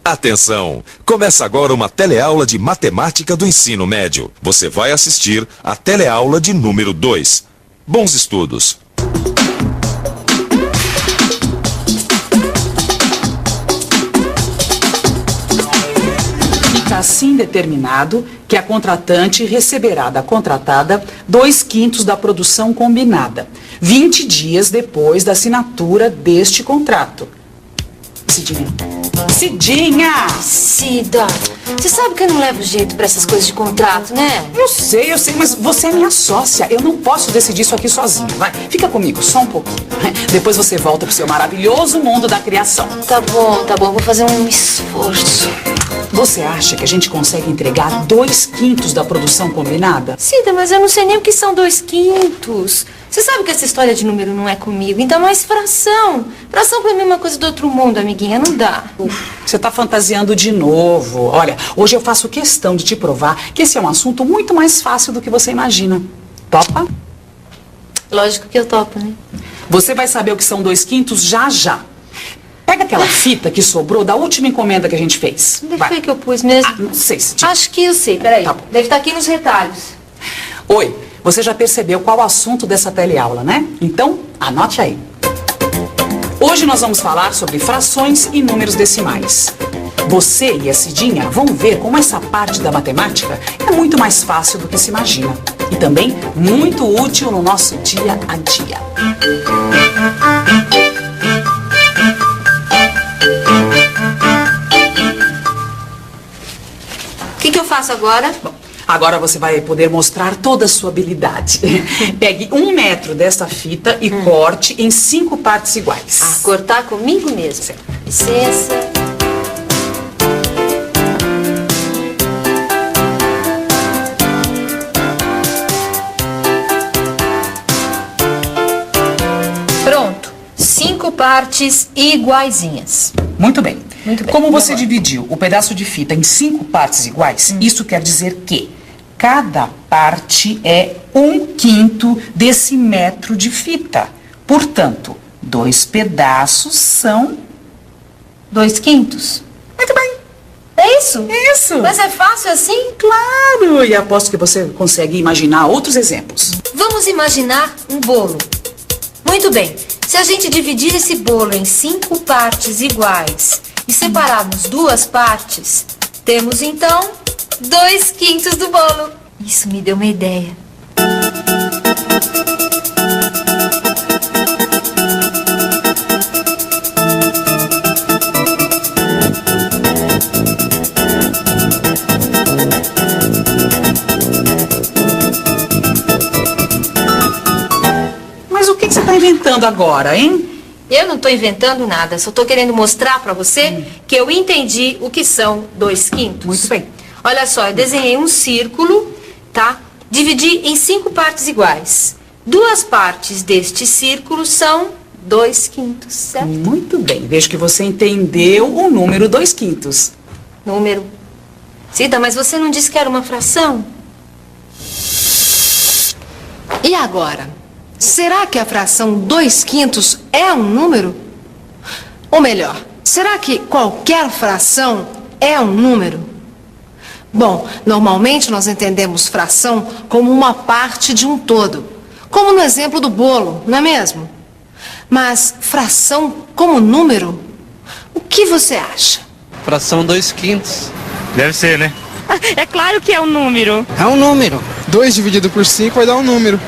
Atenção! Começa agora uma teleaula de matemática do ensino médio. Você vai assistir a teleaula de número 2. Bons estudos! Fica assim determinado que a contratante receberá da contratada 2/5 da produção combinada, 20 dias depois da assinatura deste contrato. Cidinha. Cidinha! Cida, você sabe que eu não levo jeito pra essas coisas de contrato, né? Eu sei, mas você é minha sócia. Eu não posso decidir isso aqui sozinho. Vai, fica comigo só um pouquinho. Depois você volta pro seu maravilhoso mundo da criação. Tá bom, vou fazer um esforço. Você acha que a gente consegue entregar 2/5 da produção combinada? Cida, mas eu não sei nem o que são 2/5. Você sabe que essa história de número não é comigo, ainda mais fração. Fração pra mim é uma coisa do outro mundo, amiguinha, não dá. Você tá fantasiando de novo. Olha, hoje eu faço questão de te provar que esse é um assunto muito mais fácil do que você imagina. Topa? Lógico que eu topo, né? Você vai saber o que são 2/5 já já. Pega aquela fita que sobrou da última encomenda que a gente fez. Onde foi que eu pus mesmo? Não sei se... Acho que eu sei, peraí. Tá bom. Deve estar aqui nos retalhos. Oi, você já percebeu qual o assunto dessa teleaula, né? Então, anote aí. Hoje nós vamos falar sobre frações e números decimais. Você e a Cidinha vão ver como essa parte da matemática é muito mais fácil do que se imagina. E também muito útil no nosso dia a dia. O que eu faço agora? Bom, agora você vai poder mostrar toda a sua habilidade. Pegue 1 metro dessa fita e corte em 5 partes iguais. Ah, cortar comigo mesmo. Certo. Licença. Pronto. 5 partes iguaizinhas. Muito bem. Muito bem. Como E você agora? dividiu o pedaço de fita em 5 partes iguais, isso quer dizer que cada parte é 1/5 desse metro de fita. Portanto, 2 pedaços são... 2/5. Muito bem. É isso? Isso. Mas é fácil assim? Claro. E aposto que você consegue imaginar outros exemplos. Vamos imaginar um bolo. Muito bem. Se a gente dividir esse bolo em 5 partes iguais e separarmos 2 partes, temos então 2/5 do bolo. Isso me deu uma ideia. Mas o que você está inventando agora, hein? Eu não estou inventando nada, só estou querendo mostrar para você que eu entendi o que são 2/5. Muito bem. Olha só, eu desenhei um círculo, tá? Dividi em 5 partes iguais. 2 partes deste círculo são 2/5, certo? Muito bem. Vejo que você entendeu o número 2/5. Número. Cida, mas você não disse que era uma fração? E agora? Será que a fração 2/5 é um número? Ou melhor, será que qualquer fração é um número? Bom, normalmente nós entendemos fração como uma parte de um todo, como no exemplo do bolo, não é mesmo? Mas fração como número? O que você acha? Fração 2/5. Deve ser, né? É claro que é um número. É um número. 2 dividido por 5 vai dar um número.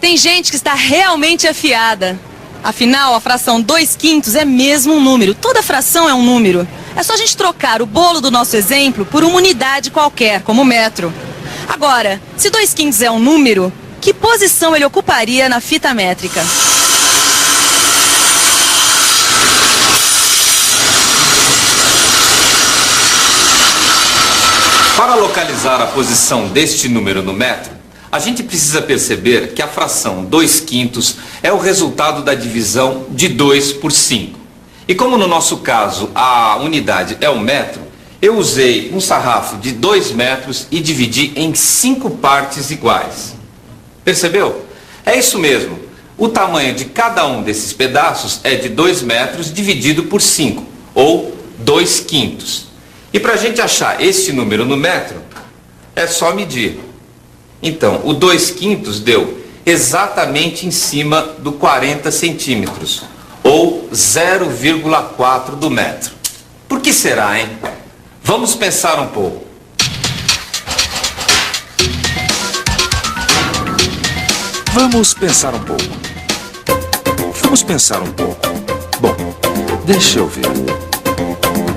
Tem gente que está realmente afiada. Afinal, a fração 2/5 é mesmo um número. Toda fração é um número. É só a gente trocar o bolo do nosso exemplo por uma unidade qualquer, como metro. Agora, se 2/5 é um número, que posição ele ocuparia na fita métrica? Para localizar a posição deste número no metro, a gente precisa perceber que a fração 2/5 é o resultado da divisão de 2 por 5. E como no nosso caso a unidade é o metro, eu usei um sarrafo de 2 metros e dividi em 5 partes iguais. Percebeu? É isso mesmo. O tamanho de cada um desses pedaços é de 2 metros dividido por 5, ou 2/5. E para a gente achar este número no metro, é só medir. Então, o 2/5 deu exatamente em cima do 40 centímetros, ou 0,4 do metro. Por que será, hein? Vamos pensar um pouco. Vamos pensar um pouco. Bom, deixa eu ver.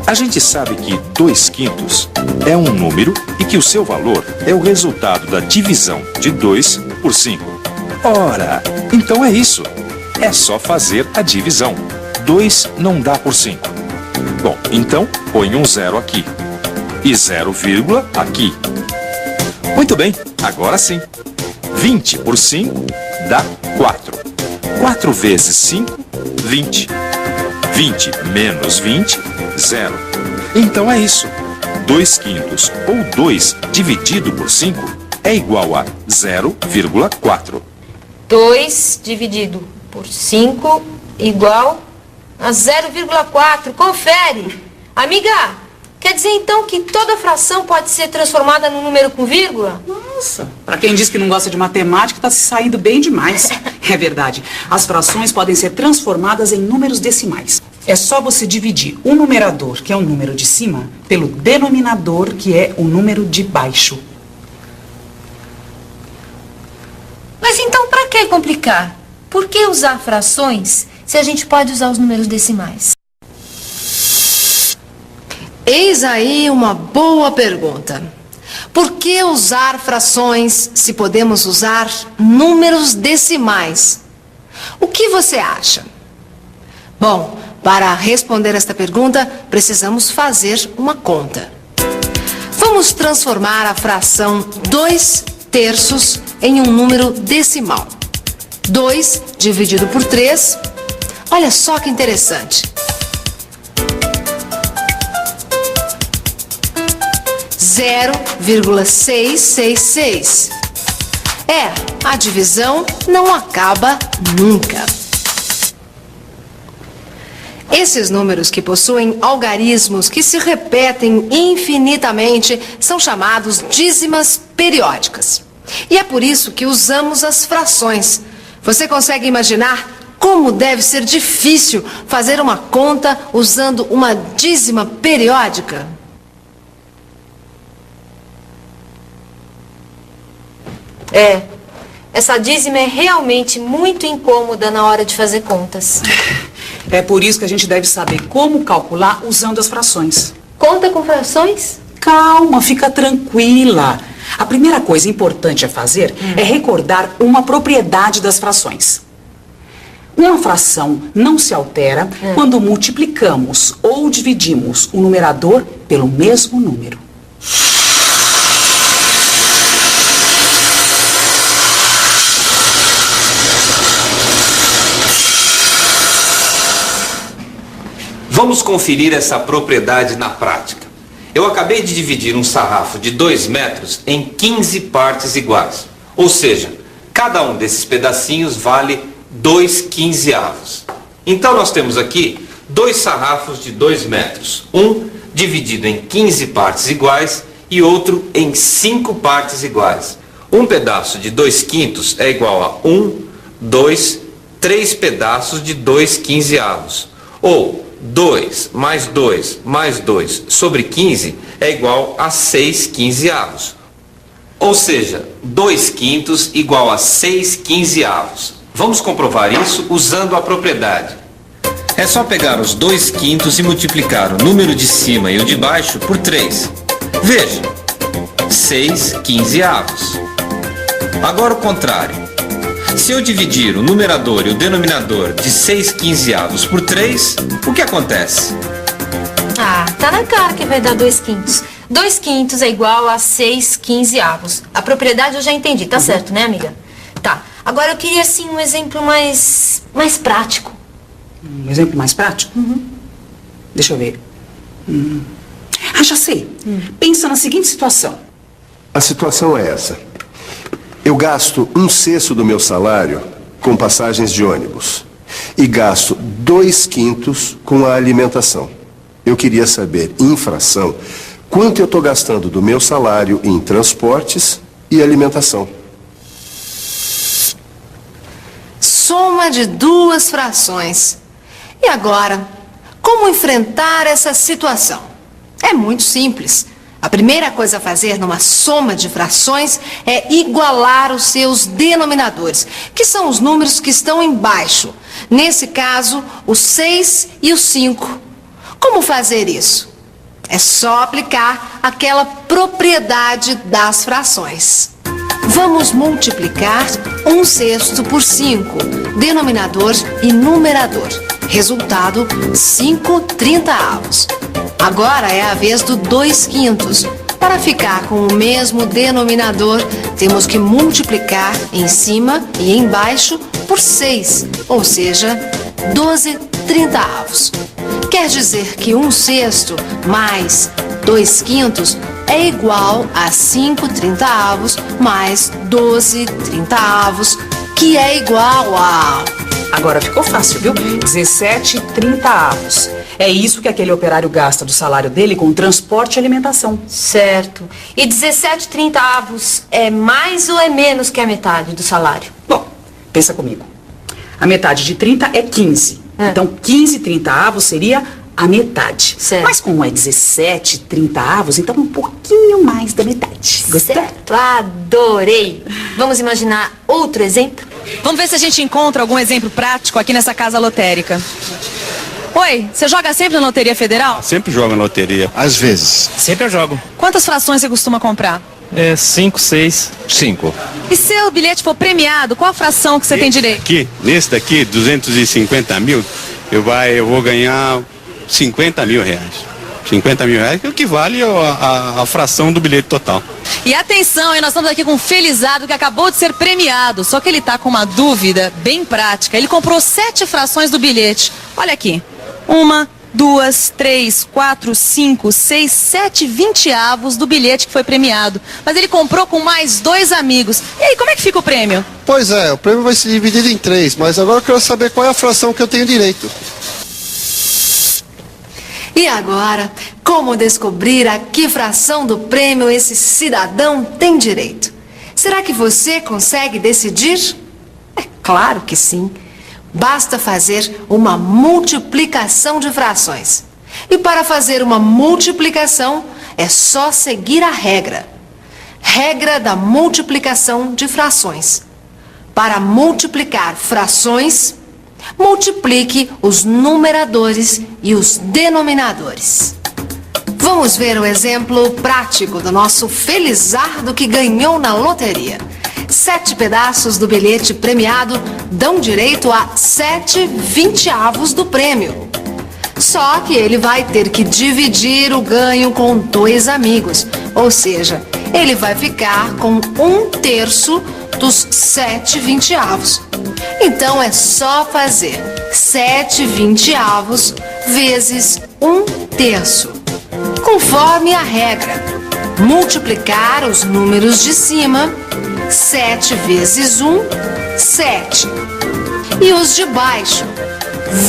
A gente sabe que 2/5 é um número e que o seu valor é o resultado da divisão de 2 por 5. Ora, então é isso. É só fazer a divisão. 2 não dá por 5. Bom, então põe um 0 aqui. E 0, aqui. Muito bem, agora sim. 20 por 5 dá 4. 4 vezes 5, 20. 20 menos 20, 0. Então é isso. 2/5 ou 2 dividido por 5 é igual a 0,4. 2 dividido por 5 igual a 0,4. Confere. Amiga, quer dizer então que toda fração pode ser transformada num número com vírgula? Nossa, para quem diz que não gosta de matemática, está se saindo bem demais. É verdade. As frações podem ser transformadas em números decimais. É só você dividir o numerador, que é o número de cima, pelo denominador, que é o número de baixo. Mas então para que complicar? Por que usar frações se a gente pode usar os números decimais? Eis aí uma boa pergunta. Por que usar frações se podemos usar números decimais? O que você acha? Bom, para responder esta pergunta, precisamos fazer uma conta. Vamos transformar a fração 2/3 em um número decimal. 2 dividido por 3, olha só que interessante. 0,666. A divisão não acaba nunca. Esses números que possuem algarismos que se repetem infinitamente são chamados dízimas periódicas. E é por isso que usamos as frações. Você consegue imaginar como deve ser difícil fazer uma conta usando uma dízima periódica? Essa dízima é realmente muito incômoda na hora de fazer contas. É por isso que a gente deve saber como calcular usando as frações. Conta com frações? Calma, fica tranquila. A primeira coisa importante a fazer é recordar uma propriedade das frações. Uma fração não se altera quando multiplicamos ou dividimos o numerador pelo mesmo número. Vamos conferir essa propriedade na prática. Eu acabei de dividir um sarrafo de 2 metros em 15 partes iguais. Ou seja, cada um desses pedacinhos vale 2/15. Então nós temos aqui 2 sarrafos de 2 metros. Um dividido em 15 partes iguais e outro em 5 partes iguais. Um pedaço de 2/5 é igual a 1, 2, 3 pedaços de 2/15. Ou 2 mais 2 mais 2 sobre 15 é igual a 6/15. Ou seja, 2/5 igual a 6/15. Vamos comprovar isso usando a propriedade. É só pegar os 2/5 e multiplicar o número de cima e o de baixo por 3. Veja, 6/15. Agora o contrário. Se eu dividir o numerador e o denominador de 6/15 por 3, o que acontece? Tá na cara que vai dar 2/5. 2/5 é igual a 6/15. A propriedade eu já entendi, tá certo, né, amiga? Tá. Agora eu queria, assim, um exemplo mais prático. Um exemplo mais prático? Deixa eu ver. Já sei. Pensa na seguinte situação. A situação é essa. Eu gasto 1/6 do meu salário com passagens de ônibus e gasto 2/5 com a alimentação. Eu queria saber, em fração, quanto eu estou gastando do meu salário em transportes e alimentação. Soma de duas frações. E agora, como enfrentar essa situação? É muito simples. A primeira coisa a fazer numa soma de frações é igualar os seus denominadores, que são os números que estão embaixo. Nesse caso, o 6 e o 5. Como fazer isso? É só aplicar aquela propriedade das frações. Vamos multiplicar 1/6 por 5, denominador e numerador. Resultado, 5/30. Agora é a vez do 2/5. Para ficar com o mesmo denominador, temos que multiplicar em cima e embaixo por 6, ou seja, 12/30. Quer dizer que 1/6 mais 2/5 é igual a 5/30 mais 12/30, que é igual a... Agora ficou fácil, viu? 17/30. É isso que aquele operário gasta do salário dele com transporte e alimentação. Certo. E 17/30 é mais ou é menos que a metade do salário? Bom, pensa comigo. A metade de 30 é 15. Então, 15/30 seria a metade. Certo. Mas como é 17/30, então um pouquinho mais da metade. Gostou? Certo. Adorei. Vamos imaginar outro exemplo? Vamos ver se a gente encontra algum exemplo prático aqui nessa casa lotérica. Oi, você joga sempre na Loteria Federal? Sempre jogo na loteria. Às vezes. Sempre eu jogo. Quantas frações você costuma comprar? 5, 6. 5. E se o bilhete for premiado, qual a fração que você tem direito? Aqui, nesse daqui, 250 mil, eu vou ganhar 50 mil reais. 50 mil reais, que equivale à fração do bilhete total. E atenção, hein, nós estamos aqui com um felizardo que acabou de ser premiado, só que ele tá com uma dúvida bem prática. Ele comprou 7 frações do bilhete. Olha aqui. 1, 2, 3, 4, 5, 6, 7 20avos do bilhete que foi premiado. Mas ele comprou com mais 2 amigos. E aí, como é que fica o prêmio? Pois é, o prêmio vai ser dividido em 3, mas agora eu quero saber qual é a fração que eu tenho direito. E agora, como descobrir a que fração do prêmio esse cidadão tem direito? Será que você consegue decidir? É claro que sim. Basta fazer uma multiplicação de frações. E para fazer uma multiplicação, é só seguir a regra. Regra da multiplicação de frações. Para multiplicar frações, multiplique os numeradores e os denominadores. Vamos ver o exemplo prático do nosso felizardo que ganhou na loteria. 7 pedaços do bilhete premiado dão direito a 7 20avos do prêmio. Só que ele vai ter que dividir o ganho com 2 amigos. Ou seja, ele vai ficar com 1/3 dos 7 20avos. Então é só fazer 7 20avos vezes 1/3. Conforme a regra, multiplicar os números de cima. 7 vezes 1, 7. E os de baixo,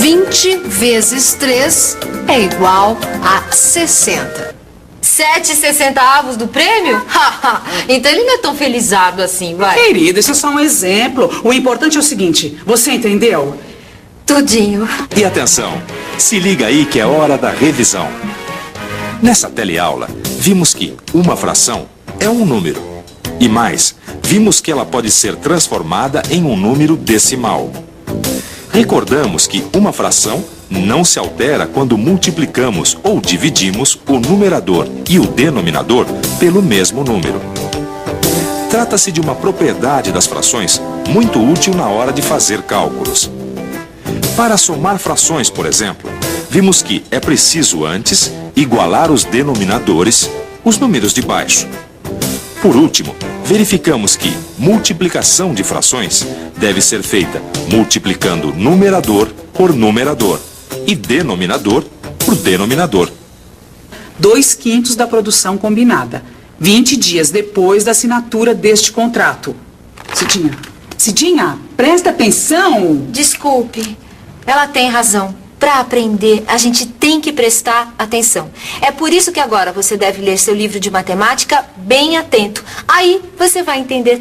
20 vezes 3 é igual a 60. 7/60 do prêmio? Então ele não é tão felizardo assim, vai. Querida, isso é só um exemplo. O importante é o seguinte, você entendeu? Tudinho. E atenção, se liga aí que é hora da revisão. Nessa teleaula, vimos que uma fração é um número. E mais, vimos que ela pode ser transformada em um número decimal. Recordamos que uma fração não se altera quando multiplicamos ou dividimos o numerador e o denominador pelo mesmo número. Trata-se de uma propriedade das frações muito útil na hora de fazer cálculos. Para somar frações, por exemplo, vimos que é preciso antes igualar os denominadores, os números de baixo. Por último, verificamos que multiplicação de frações deve ser feita multiplicando numerador por numerador e denominador por denominador. 2/5 da produção combinada, 20 dias depois da assinatura deste contrato. Cidinha, presta atenção. Desculpe, ela tem razão. Para aprender, a gente tem que prestar atenção. É por isso que agora você deve ler seu livro de matemática bem atento. Aí você vai entender